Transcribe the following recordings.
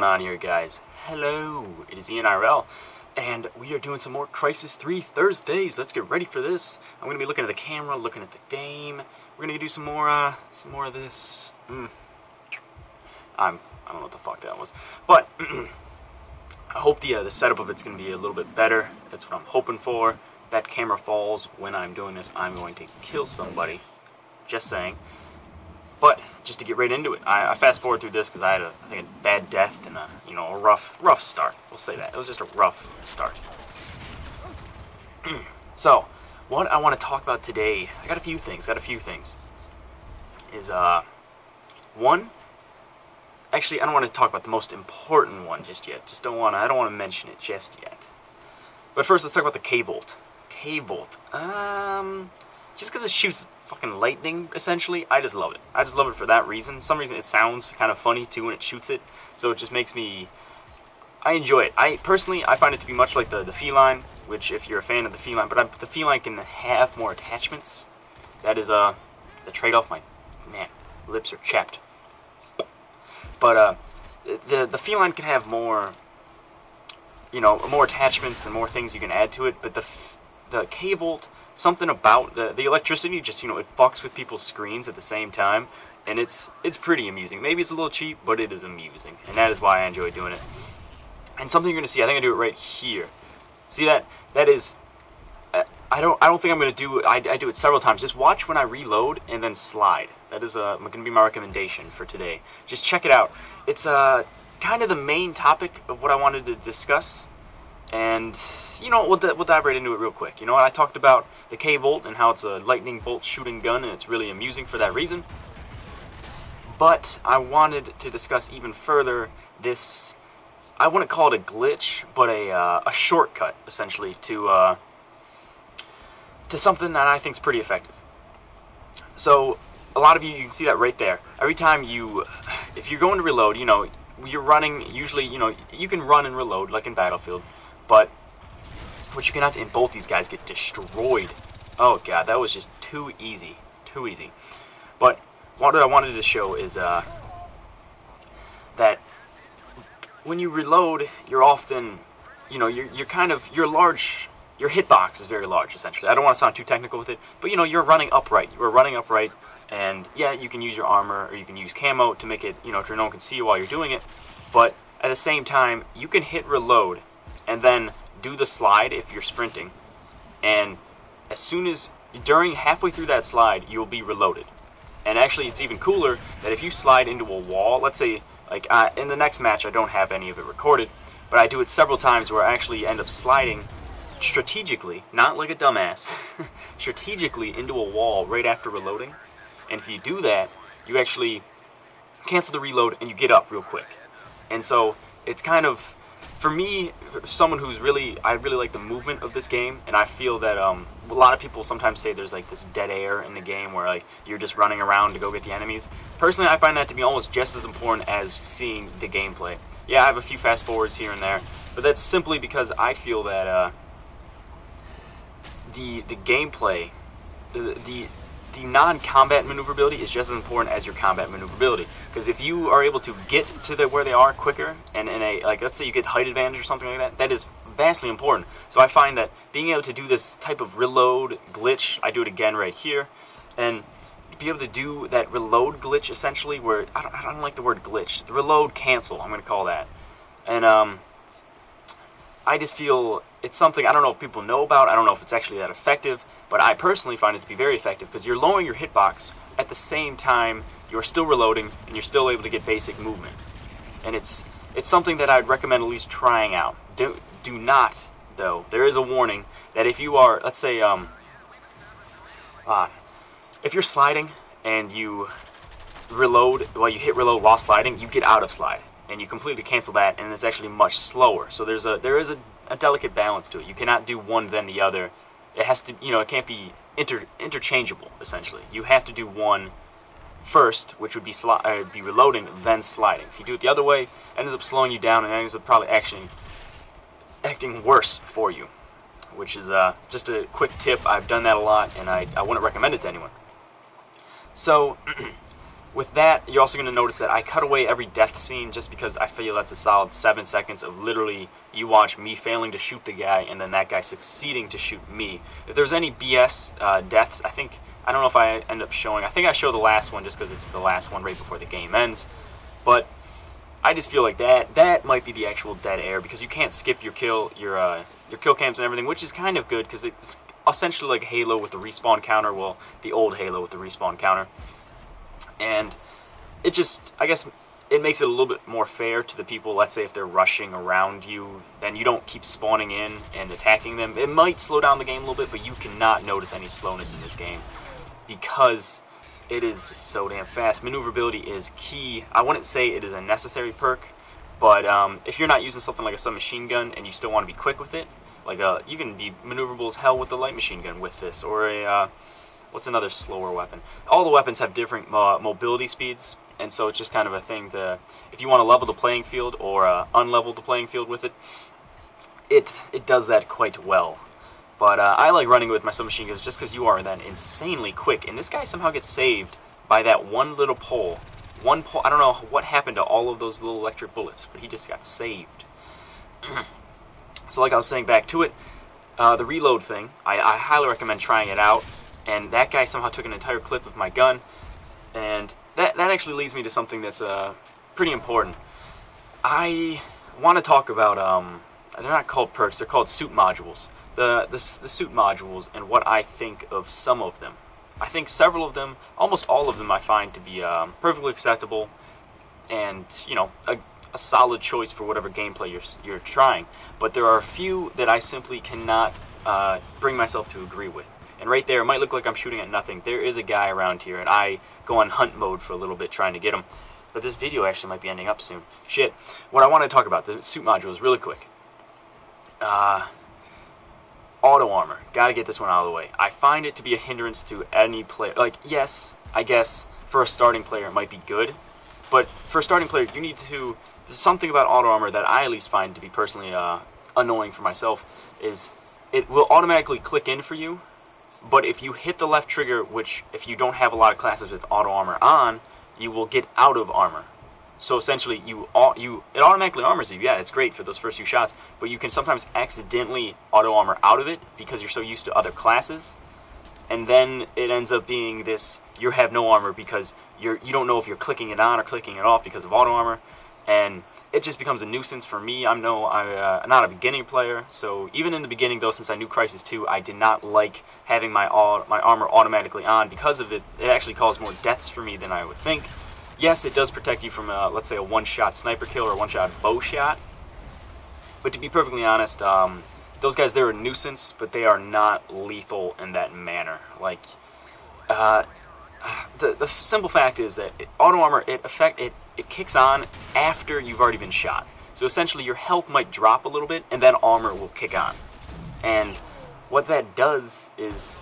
on here, guys? Hello, it is InRL, and we are doing some more Crysis 3 Thursdays. Let's get ready for this. I'm going to be looking at the camera, looking at the game. We're going to do some more of this. I don't know what the fuck that was, but I hope the setup of it's going to be a little bit better. That's what I'm hoping for. If that camera falls when I'm doing this, I'm going to kill somebody. Just saying. But just to get right into it, I fast forward through this because I had I think a bad death and a rough start. We'll say that it was just a rough start. So, what I want to talk about today, I got a few things. Is one. Actually, I don't want to talk about the most important one just yet. I don't want to mention it just yet. But first, let's talk about the K-Volt. K-Volt. Just because it shoots fucking lightning, essentially, I just love it. I just love it for that reason. Some reason it sounds kind of funny too when it shoots it, so it just makes me. I enjoy it. I find it to be much like the feline, which if you're a fan of the feline, but the feline can have more attachments. That is the trade-off. My lips are chapped. But the feline can have more, more attachments and more things you can add to it. But the K-Volt, something about the electricity, just it fucks with people's screens at the same time, and it's pretty amusing. Maybe it's a little cheap, but it is amusing, and that is why I enjoy doing it. And something you're gonna see, I think I do it right here. See that? That is. I don't think I'm gonna do it. I do it several times. Just watch when I reload and then slide. That is gonna be my recommendation for today. Just check it out. It's kind of the main topic of what I wanted to discuss. And, we'll dive right into it real quick. I talked about the K-Volt and how it's a lightning bolt shooting gun, and it's really amusing for that reason. But I wanted to discuss even further this, I wouldn't call it a glitch, but a shortcut, essentially, to something that I think is pretty effective. So, a lot of you can see that right there. Every time if you're going to reload, you're running, usually, you can run and reload, like in Battlefield. But what you cannot do, and both these guys get destroyed. Oh god, that was just too easy. Too easy. But what I wanted to show is that when you reload, you're often, your hitbox is very large, essentially. I don't want to sound too technical with it, but you're running upright. You're running upright, and yeah, you can use your armor, or you can use camo to make it, if no one can see you while you're doing it. But at the same time, you can hit reload and then do the slide if you're sprinting, and as soon as halfway through that slide, you'll be reloaded. And actually, it's even cooler that if you slide into a wall, let's say, like in the next match, I don't have any of it recorded, but I do it several times where I actually end up sliding strategically, not like a dumbass, strategically into a wall right after reloading. And if you do that, you actually cancel the reload and you get up real quick. And so it's kind of, for me, someone who's I really like the movement of this game, and I feel that a lot of people sometimes say there's like this dead air in the game where like you're just running around to go get the enemies. Personally, I find that to be almost just as important as seeing the gameplay. Yeah, I have a few fast forwards here and there, but that's simply because I feel that the gameplay, the non-combat maneuverability is just as important as your combat maneuverability. Because if you are able to get to where they are quicker, and let's say you get height advantage or something like that, that is vastly important. So I find that being able to do this type of reload glitch, I do it again right here, and be able to do that reload glitch essentially, where I don't like the word glitch, the reload cancel, I'm going to call that. And I just feel it's something I don't know if people know about. I don't know if it's actually that effective. But I personally find it to be very effective because you're lowering your hitbox at the same time you're still reloading and you're still able to get basic movement. And it's something that I'd recommend at least trying out. Do not, though, there is a warning that if you are, let's say, if you're sliding and you reload, you hit reload while sliding, you get out of slide and you completely cancel that, and it's actually much slower. So there is a delicate balance to it. You cannot do one then the other. It has to, it can't be interchangeable, essentially. You have to do one first, which would be be reloading, then sliding. If you do it the other way, it ends up slowing you down and ends up probably acting worse for you, which is just a quick tip. I've done that a lot, and I wouldn't recommend it to anyone. So, with that, you're also going to notice that I cut away every death scene just because I feel that's a solid 7 seconds of literally you watch me failing to shoot the guy and then that guy succeeding to shoot me. If there's any BS deaths, I don't know if I end up showing. I think I show the last one just because it's the last one right before the game ends. But I just feel like that might be the actual dead air because you can't skip your kill cams and everything, which is kind of good because it's essentially like Halo with the respawn counter. Well, the old Halo with the respawn counter. And it just, I guess, it makes it a little bit more fair to the people. Let's say if they're rushing around you, then you don't keep spawning in and attacking them. It might slow down the game a little bit, but you cannot notice any slowness in this game because it is so damn fast. Maneuverability is key. I wouldn't say it is a necessary perk, but if you're not using something like a submachine gun and you still want to be quick with it, like you can be maneuverable as hell with the light machine gun with this, or a what's another slower weapon? All the weapons have different mobility speeds, and so it's just kind of a thing to, if you want to level the playing field or unlevel the playing field with it, it does that quite well. But I like running with my submachine guns just because you are then insanely quick, and this guy somehow gets saved by that one little pole. One pole. I don't know what happened to all of those little electric bullets, but he just got saved. So like I was saying, back to it, the reload thing, I highly recommend trying it out. And that guy somehow took an entire clip of my gun, and that actually leads me to something that's pretty important. I want to talk about, they're not called perks, they're called suit modules. The suit modules and what I think of some of them. I think several of them, almost all of them I find to be perfectly acceptable and, you know, a solid choice for whatever gameplay you're trying. But there are a few that I simply cannot bring myself to agree with. And right there, it might look like I'm shooting at nothing. There is a guy around here, and I go on hunt mode for a little bit trying to get him. But this video actually might be ending up soon. Shit. What I want to talk about, the suit modules, really quick. Auto armor. Gotta get this one out of the way. I find it to be a hindrance to any player. Like, yes, I guess for a starting player it might be good. But for a starting player, you need to... There's something about auto armor that I at least find to be personally annoying for myself, is it will automatically click in for you. But if you hit the left trigger, which if you don't have a lot of classes with auto armor on, you will get out of armor. So essentially, it automatically armors you. Yeah, it's great for those first few shots, but you can sometimes accidentally auto armor out of it because you're so used to other classes, and then it ends up being this: you have no armor because you don't know if you're clicking it on or clicking it off because of auto armor, and it just becomes a nuisance for me. I'm not a beginning player, so even in the beginning, though, since I knew Crysis 2, I did not like having my armor automatically on because of it. It actually caused more deaths for me than I would think. Yes, it does protect you from, let's say, a one-shot sniper kill or a one-shot bow shot. But to be perfectly honest, those guys, they're a nuisance, but they are not lethal in that manner. Like, the simple fact is that auto armor, it kicks on after you've already been shot. So essentially your health might drop a little bit and then armor will kick on. And what that does is,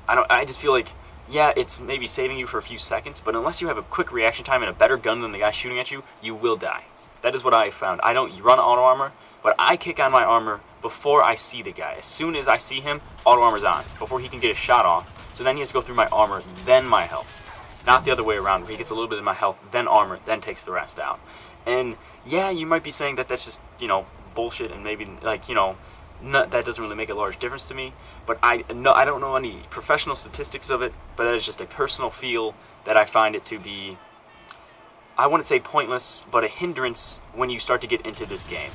I just feel like, yeah, it's maybe saving you for a few seconds, but unless you have a quick reaction time and a better gun than the guy shooting at you, you will die. That is what I found. I don't run auto armor, but I kick on my armor before I see the guy. As soon as I see him, auto armor's on, before he can get a shot off. So then he has to go through my armor, then my health. Not the other way around, where he gets a little bit of my health, then armor, then takes the rest out. And yeah, you might be saying that that's just, you know, bullshit, and maybe, like, you know, that doesn't really make a large difference to me. But I don't know any professional statistics of it, but that is just a personal feel that I find it to be, I wouldn't say pointless, but a hindrance when you start to get into this game.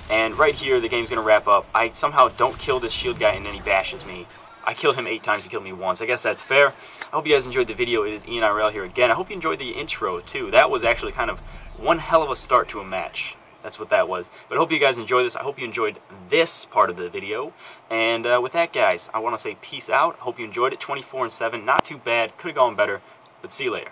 And right here, the game's going to wrap up. I somehow don't kill this shield guy, and then he bashes me. I killed him 8 times, he killed me once. I guess that's fair. I hope you guys enjoyed the video. It is Ian IRL here again. I hope you enjoyed the intro, too. That was actually kind of one hell of a start to a match. That's what that was. But I hope you guys enjoyed this. I hope you enjoyed this part of the video. And with that, guys, I want to say peace out. I hope you enjoyed it. 24-7, not too bad. Could have gone better. But see you later.